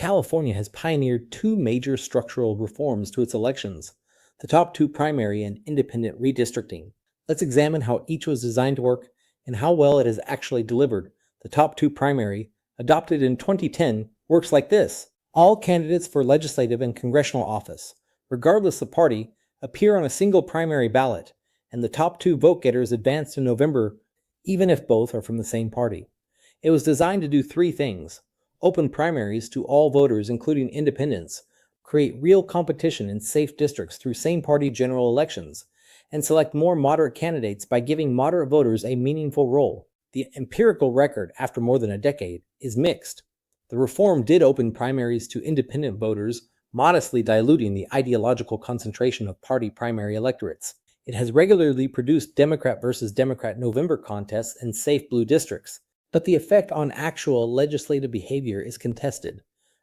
California has pioneered two major structural reforms to its elections, the top two primary and independent redistricting. Let's examine how each was designed to work and how well it has actually delivered. The top two primary, adopted in 2010, works like this. All candidates for legislative and congressional office, regardless of party, appear on a single primary ballot, and the top two vote-getters advance to November, even if both are from the same party. It was designed to do three things: open primaries to all voters, including independents, create real competition in safe districts through same-party general elections, and select more moderate candidates by giving moderate voters a meaningful role. The empirical record, after more than a decade, is mixed. The reform did open primaries to independent voters, modestly diluting the ideological concentration of party primary electorates. It has regularly produced Democrat versus Democrat November contests in safe blue districts, but the effect on actual legislative behavior is contested.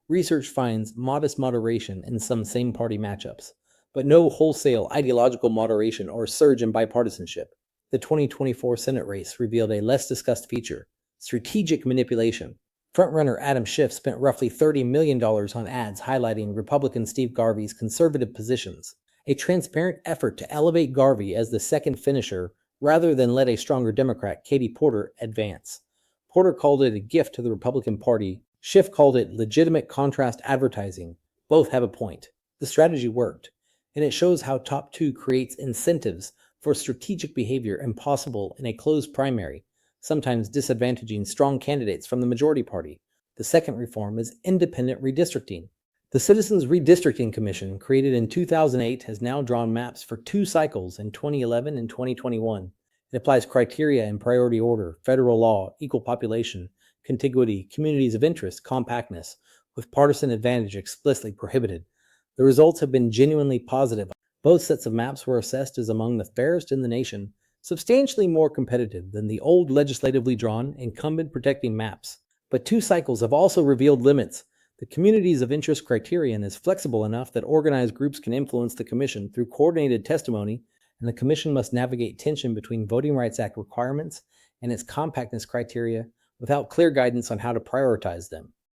Research finds modest moderation in some same-party matchups, but no wholesale ideological moderation or surge in bipartisanship. The 2024 Senate race revealed a less discussed feature: strategic manipulation. Frontrunner Adam Schiff spent roughly $30 million on ads highlighting Republican Steve Garvey's conservative positions, a transparent effort to elevate Garvey as the second finisher rather than let a stronger Democrat, Katie Porter, advance. Porter called it a gift to the Republican Party. Schiff called it legitimate contrast advertising. Both have a point. The strategy worked, and it shows how top two creates incentives for strategic behavior impossible in a closed primary, sometimes disadvantaging strong candidates from the majority party. The second reform is independent redistricting. The Citizens Redistricting Commission, created in 2008, has now drawn maps for two cycles in 2011 and 2021. It applies criteria in priority order, federal law, equal population, contiguity, communities of interest, compactness, with partisan advantage explicitly prohibited. The results have been genuinely positive. Both sets of maps were assessed as among the fairest in the nation, substantially more competitive than the old legislatively drawn, incumbent-protecting maps. But two cycles have also revealed limits. The communities of interest criterion is flexible enough that organized groups can influence the commission through coordinated testimony, and the commission must navigate tension between Voting Rights Act requirements and its compactness criteria without clear guidance on how to prioritize them.